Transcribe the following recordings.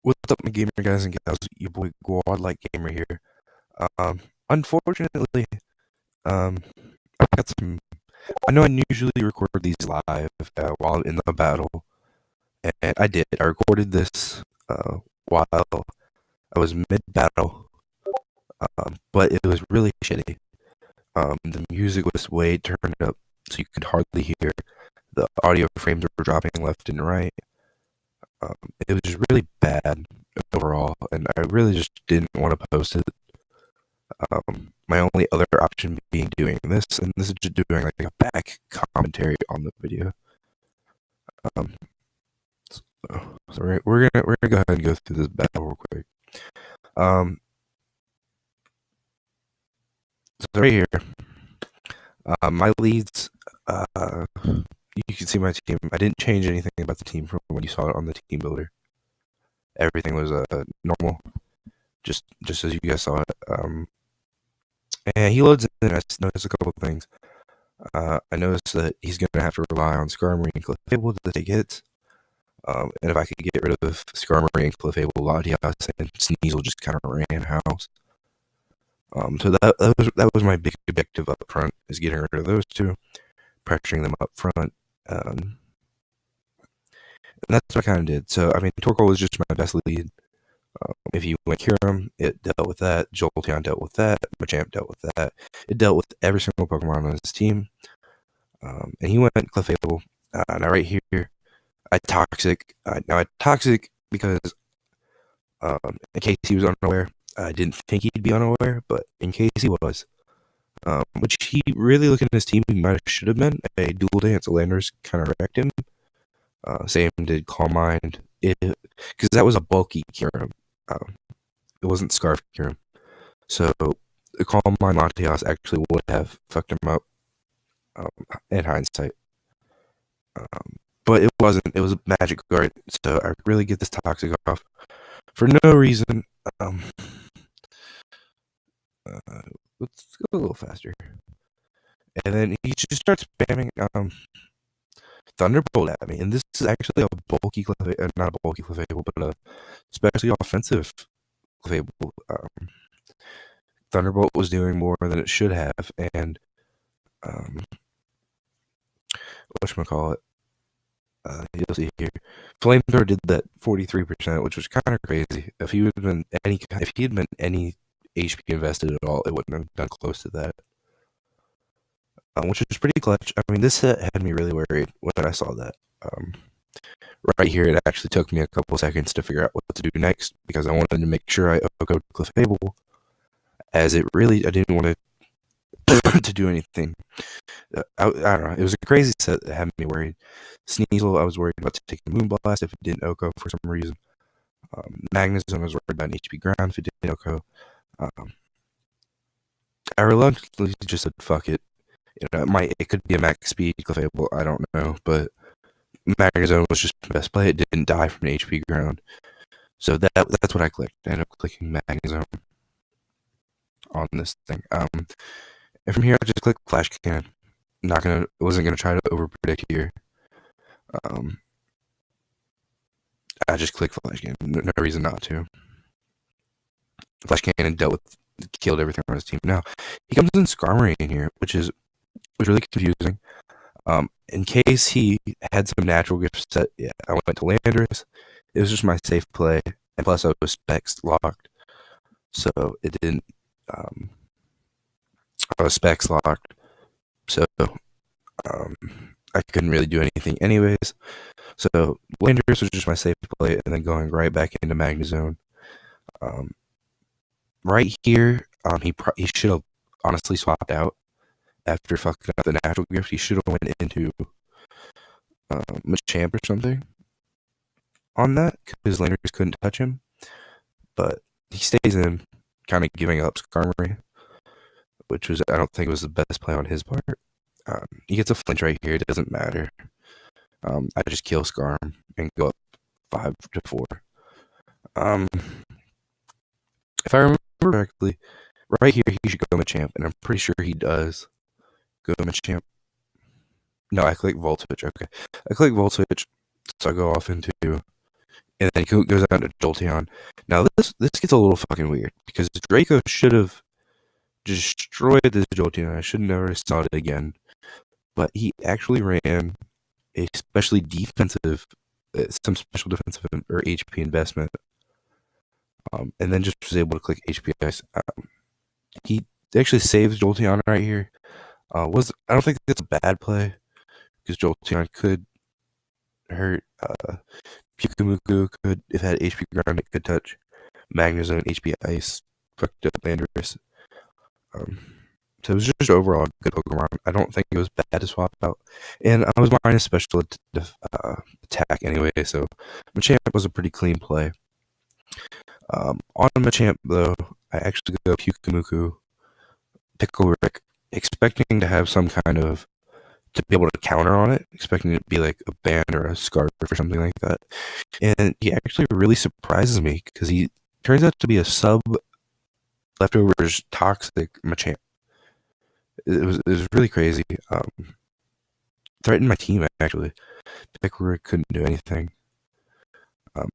What's up, my gamer guys and gals? Your boy Godlike Gamer here. Unfortunately, um, I've got some. I know I usually record these live while I'm in the battle, and I did. I recorded this while I was mid-battle, but it was really shitty. The music was way turned up, so you could hardly hear. The audio frames were dropping left and right. Um, it was just really bad overall, and I really just didn't want to post it. My only other option being doing this, and this is just doing like a back commentary on the video. Um, so, we're gonna go ahead and go through this battle real quick. Um, so right here, my leads. You can see my team. I didn't change anything about the team from when you saw it on the team builder. Everything was normal, just as you guys saw it. And he loads in. I noticed a couple of things. I noticed that he's going to have to rely on Skarmory and Clefable to take hits. And if I could get rid of Skarmory and Clefable, Latias and Sneasel just kind of ran house. So that was my big objective up front, is getting rid of those two, pressuring them up front. And that's what I kind of did. So, I mean, Torkoal was just my best lead. If you went Kyurem, it dealt with that. Jolteon dealt with that. Machamp dealt with that. It dealt with every single Pokemon on his team. And he went Clefable. Now right here, I Toxic. Now I Toxic because in case he was unaware, I didn't think he'd be unaware, but in case he was, which he really looking at his team, he might have should have been a dual dance. Landers kind of wrecked him. Same did Calm Mind, because that was a bulky Kyurem. It wasn't Scarf Kyurem. So the Calm Mind Latias actually would have fucked him up in hindsight. But it wasn't. It was a Magic Guard. So I really get this Toxic off for no reason. Let's go a little faster. And then he just starts spamming Thunderbolt at me. And this is actually a bulky Clefable, not a bulky Clefable, but a especially offensive Clefable. Thunderbolt was doing more than it should have, and whatchamacallit, you'll see here, Flamethrower did that 43%, which was kind of crazy. If he had been any HP invested at all, it wouldn't have done close to that. Which is pretty clutch. I mean, this set had me really worried when I saw that. Right here, it actually took me a couple seconds to figure out what to do next, because I wanted to make sure I OHKO'd Clefable, as I didn't want to do anything. I don't know. It was a crazy set that had me worried. Sneasel, I was worried about taking Moonblast if it didn't OHKO for some reason. Magnezone, I was worried about an HP ground if it didn't OHKO. I reluctantly just said, fuck it. It could be a max speed Clefable, I don't know, but Magnezone was just the best play. It didn't die from an HP ground. So that's what I clicked. I ended up clicking Magnezone on this thing. And from here I just click Flash Cannon. Wasn't gonna try to overpredict here. I just clicked Flash Cannon. No reason not to. Flash Cannon killed everything on his team. Now he comes in Skarmory in here, which was really confusing. In case he had some natural gifts set, yeah, I went to Landorus. It was just my safe play, and plus I was specs locked, so it didn't. I was specs locked, so I couldn't really do anything anyways. So Landorus was just my safe play, and then going right back into Magnezone. Right here, he should have honestly swapped out after fucking up the natural gift. He should have went into Machamp or something on that, because Landorus couldn't touch him. But he stays in, kind of giving up Skarmory, which I don't think was the best play on his part. He gets a flinch right here. It doesn't matter. I just kill Skarm and go up 5-4. If I remember correctly, right here he should go Machamp, and I'm pretty sure he does go Machamp. No, I click Voltage. Okay, I click Voltage, so I go off into and then he goes down to Jolteon. Now this gets a little fucking weird because Draco should have destroyed this Jolteon. I should never saw it again. But he actually ran a specially defensive, some special defensive or HP investment, and then just was able to click HP Ice. He actually saves Jolteon right here. I don't think that's a bad play because Jolteon could hurt. Pyukumuku could, if it had HP ground, it could touch Magnezone, HP Ice, fucked up Landorus. So it was just overall a good Pokemon. I don't think it was bad to swap out. And I was minus special attack anyway, so Machamp was a pretty clean play. On Machamp, though, I actually go Pyukumuku, Pickle Rick, expecting to have some kind of, to be able to counter on it, expecting it to be like a band or a scarf or something like that. And he actually really surprises me because he turns out to be a sub leftovers toxic Machamp. It was really crazy. Threatened my team, actually. Pickle couldn't do anything.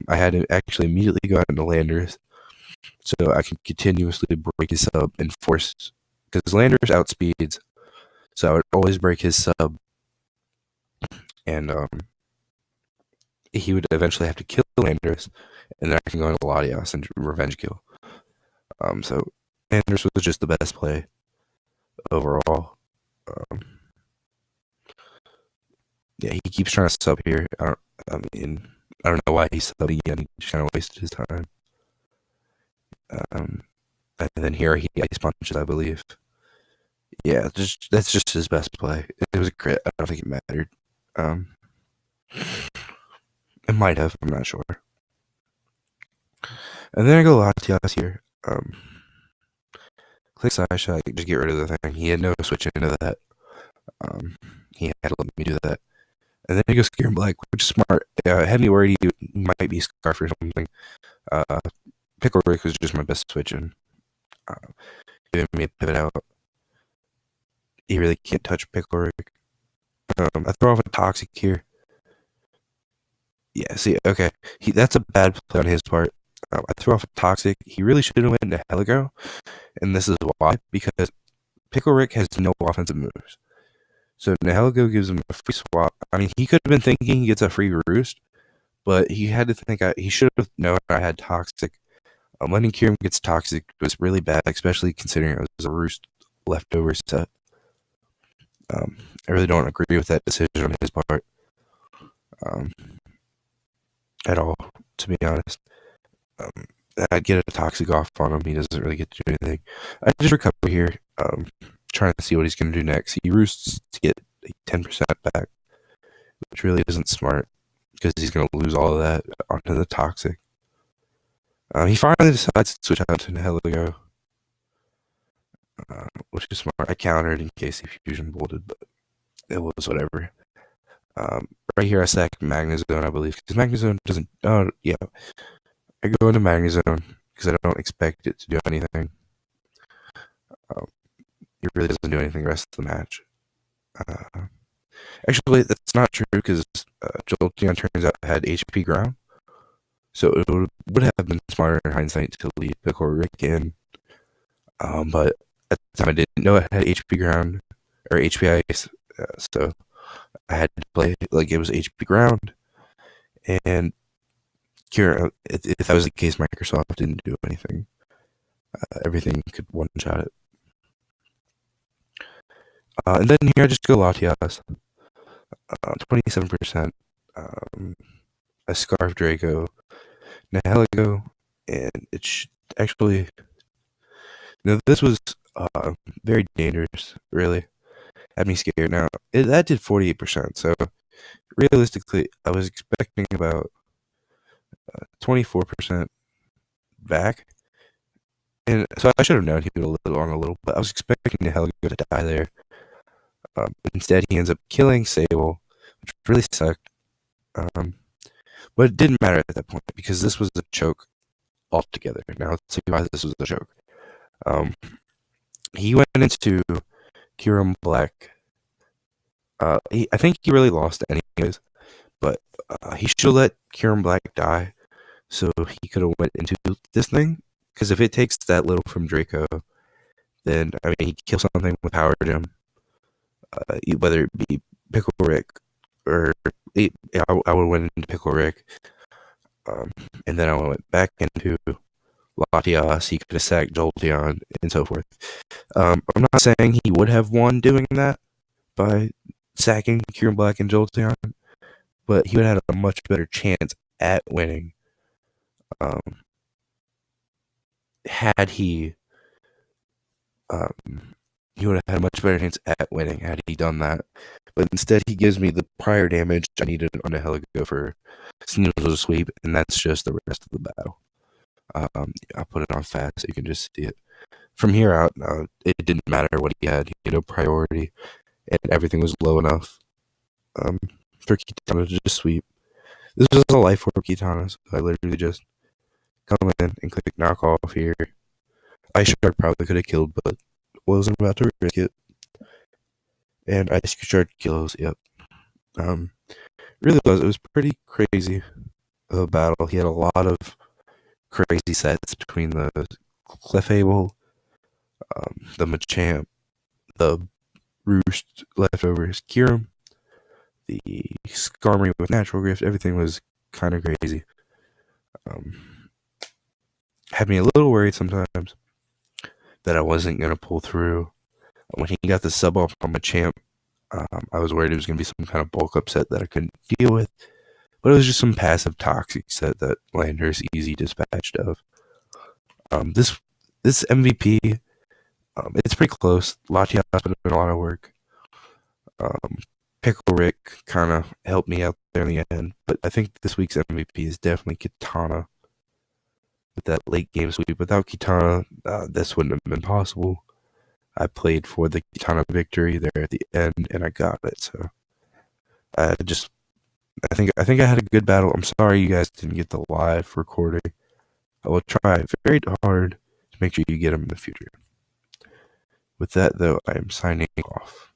I had to actually immediately go out into Landers so I can continuously break his sub and force, because Landers outspeeds, so I would always break his sub, and he would eventually have to kill Landers, and then I can go into Latias and revenge kill. So Landers was just the best play overall. Yeah, he keeps trying to sub here. I don't know why he's subbing again. He just kind of wasted his time. And then here he ice punches, I believe. Yeah, that's just his best play. It was a crit. I don't think it mattered. It might have. I'm not sure. And then I go Latias here. Click side shot. Just get rid of the thing. He had no switch into that. He had to let me do that. And then he goes Gear Black, which is smart. Had me worried he might be Scarf or something. Pickle Rick was just my best switch, and giving me a pivot out. He really can't touch Pickle Rick. I throw off a Toxic here. Yeah, see, okay. That's a bad play on his part. I throw off a Toxic. He really should have went into Heligo, and this is why. Because Pickle Rick has no offensive moves. So Nihilego gives him a free swap. I mean, he could have been thinking he gets a free roost, but he had to think he should have known I had Toxic. Letting Kyurem gets Toxic was really bad, especially considering it was a roost leftover set. I really don't agree with that decision on his part at all, to be honest. I'd get a Toxic off on him. He doesn't really get to do anything. I just recover here, trying to see what he's going to do next. He roosts to get 10% back, which really isn't smart because he's going to lose all of that onto the Toxic. He finally decides to switch out to Nihilego, which is smart. I countered in case he fusion bolted, but it was whatever. Right here I sack Magnezone, I believe, because Magnezone doesn't. Oh yeah, I go into Magnezone because I don't expect it to do anything. It really doesn't do anything the rest of the match. Actually, that's not true because Jolteon turns out had HP ground, so it would have been smarter in hindsight to leave Pickle Rick in. But at the time I didn't know it had HP ground or HP ice, so I had to play like it was HP ground. And if that was the case, Microsoft didn't do anything. Everything could one shot it. And then here I just go Latias. 27%. A Scarf Draco. Nihilego. And it's actually. No, this was very dangerous, really. Had me scared. Now, that did 48%. So, realistically, I was expecting about 24% back. And so I should have known he would have lived on a little, but I was expecting Nihilego to die there. Instead, he ends up killing Sable, which really sucked. But it didn't matter at that point because this was a choke altogether. Now, let's see why this was a choke. He went into Kyurem Black. I think he really lost anyways, but he should have let Kyurem Black die So he could have went into this thing. Because if it takes that little from Draco, then, I mean, he kills something with Power Gem. Whether it be Pickle Rick or I would went into Pickle Rick, and then I went back into Latias. He could have sacked Jolteon and so forth. I'm not saying he would have won doing that by sacking Kieran Black and Jolteon, but he would have had a much better chance at winning had he. He would have had a much better chance at winning had he done that. But instead, he gives me the prior damage I needed on a Heligo for Sneasel Sweep, and that's just the rest of the battle. I'll put it on fast so you can just see it. From here out, it didn't matter what he had. He had no priority, and everything was low enough for Kitana to just sweep. This was a life for Kitana, so I literally just come in and click knock off here. Ice Shard probably could have killed, but wasn't about to risk it. And Ice Shard kills, yep. Really was. It was pretty crazy of a battle. He had a lot of crazy sets between the Clefable, the Machamp, the Roost leftovers, Kyurem, the Skarmory with Natural Gift. Everything was kind of crazy. Had me a little worried sometimes that I wasn't going to pull through. When he got the sub off on Machamp, I was worried it was going to be some kind of bulk upset that I couldn't deal with. But it was just some passive toxic set that Landers easy dispatched of. This MVP, it's pretty close. Latias put in a lot of work. Pickle Rick kind of helped me out there in the end. But I think this week's MVP is definitely Kitana. With that late game sweep. Without Kitana, this wouldn't have been possible. I played for the Kitana victory there at the end, and I got it. So I think I had a good battle. I'm sorry you guys didn't get the live recording. I will try very hard to make sure you get them in the future. With that, though, I am signing off.